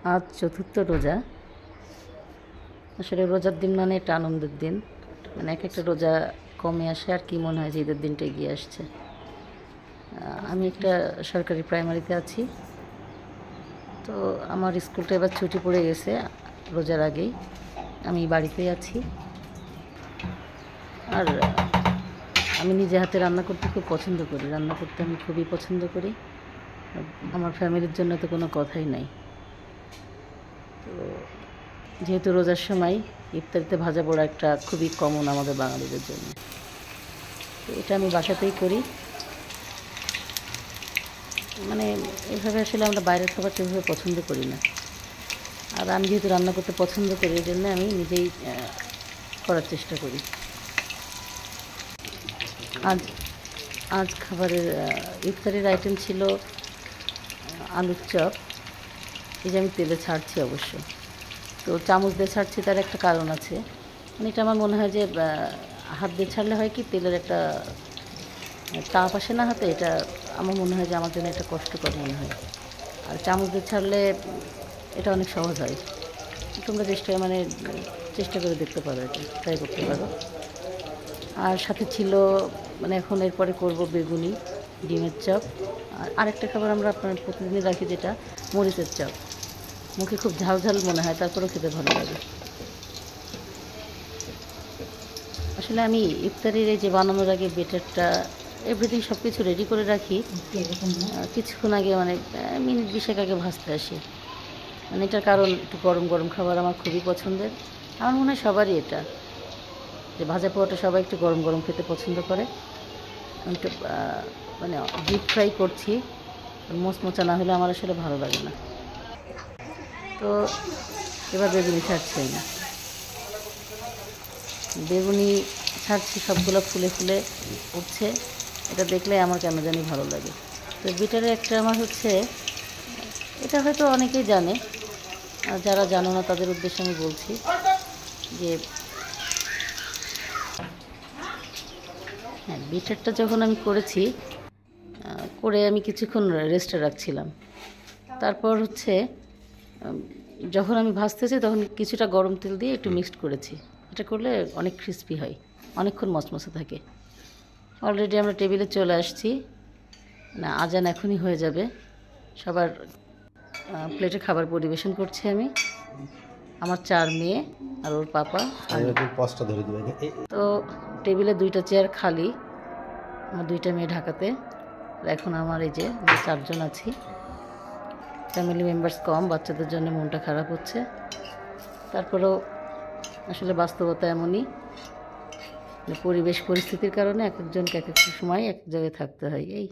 আজ চতুর্থ রোজা। আসলে রোজার দিন মানে একটা আনন্দের দিন, মানে এক একটা রোজা কমে আসে আর কি মনে হয় যে ঈদের দিনটা এগিয়ে আসছে। আমি একটা সরকারি প্রাইমারিতে আছি, তো আমার স্কুলটা এবার ছুটি পড়ে গেছে রোজার আগেই। আমি বাড়িতেই আছি, আর আমি নিজে হাতে রান্না করতে খুব পছন্দ করি। রান্না করতে আমি খুবই পছন্দ করি। আমার ফ্যামিলির জন্য তো কোনো কথাই নাই। তো যেহেতু রোজার সময় ইফতারিতে ভাজা পোড়া একটা খুবই কমন আমাদের বাঙালিদের জন্য, তো এটা আমি বাসাতেই করি। মানে এভাবে আসলে আমরা বাইরের খাবার সেভাবে পছন্দ করি না, আর আমি যেহেতু রান্না করতে পছন্দ করি এই জন্য আমি নিজেই করার চেষ্টা করি। আজ আজ খাবারের ইফতারির আইটেম ছিল আলুর চপ। এই যে আমি তেলে ছাড়ছি অবশ্য, তো চামচ দিয়ে ছাড়ছি তার একটা কারণ আছে। মানে এটা আমার মনে হয় যে হাত দিয়ে ছাড়লে হয় কি তেলের একটা তাপ আসে না হাতে, এটা আমার মনে হয় যে আমার জন্য একটা কষ্টকর মনে হয়। আর চামচ দিয়ে ছাড়লে এটা অনেক সহজ হয়। তোমরা চেষ্টা করে দেখতে পারো, এটা ট্রাই করতে পারো। আর সাথে ছিল, মানে এখন এরপরে করব বেগুনি, ডিমের চপ। আর আরেকটা খাবার আমরা আপনার প্রতিদিনই রাখি, যেটা মরিচের চপ। মুখে খুব ঝাল ঝাল মনে হয়, তারপরেও খেতে ভালো লাগে। আসলে আমি ইফতারির এই যে বানানোর আগে বেটারটা এভরিথিং সব কিছু রেডি করে রাখি। কিছুক্ষণ আগে মানে মিনিট 20 আগে ভাজতে আসি। মানে এটার কারণ একটু গরম গরম খাবার আমার খুবই পছন্দের। আমার মনে হয় সবারই এটা, যে ভাজা পোড়াটা সবাই একটু গরম গরম খেতে পছন্দ করে। আমি একটু মানে ডিপ ফ্রাই করছি, মোচমোচা না হলে আমার আসলে ভালো লাগে না। তো এবার বেগুনি ছাড়ছি আমি, বেগুনি ছাড়ছি, সবগুলো ফুলে ফুলে উঠছে। এটা দেখলে আমার কেন জানি ভালো লাগে। তো বিটারে একটা আমার হচ্ছে, এটা হয়তো অনেকেই জানে, আর যারা জানো না তাদের উদ্দেশ্যে আমি বলছি যে হ্যাঁ, বিটারটা যখন আমি করেছি, করে আমি কিছুক্ষণ রেস্টে রাখছিলাম। তারপর হচ্ছে যখন আমি ভাজতেছি তখন কিছুটা গরম তেল দিয়ে একটু মিক্সড করেছি। এটা করলে অনেক ক্রিস্পি হয়, অনেকক্ষণ মচমচে থাকে। অলরেডি আমরা টেবিলে চলে আসছি, না আজান এখনই হয়ে যাবে। সবার প্লেটে খাবার পরিবেশন করছি আমি, আমার 4 মেয়ে আর ওর পাপা। তো টেবিলে 2টা চেয়ার খালি, আমার 2টা মেয়ে ঢাকাতে। এখন আমার এই যে 4 জন আছি। ফ্যামিলি মেম্বার্স কম, বাচ্চাদের জন্য মনটা খারাপ হচ্ছে। তারপরেও আসলে বাস্তবতা এমনই, পরিবেশ পরিস্থিতির কারণে এক একজনকে এক এক সময় এক জায়গায় থাকতে হয়। এই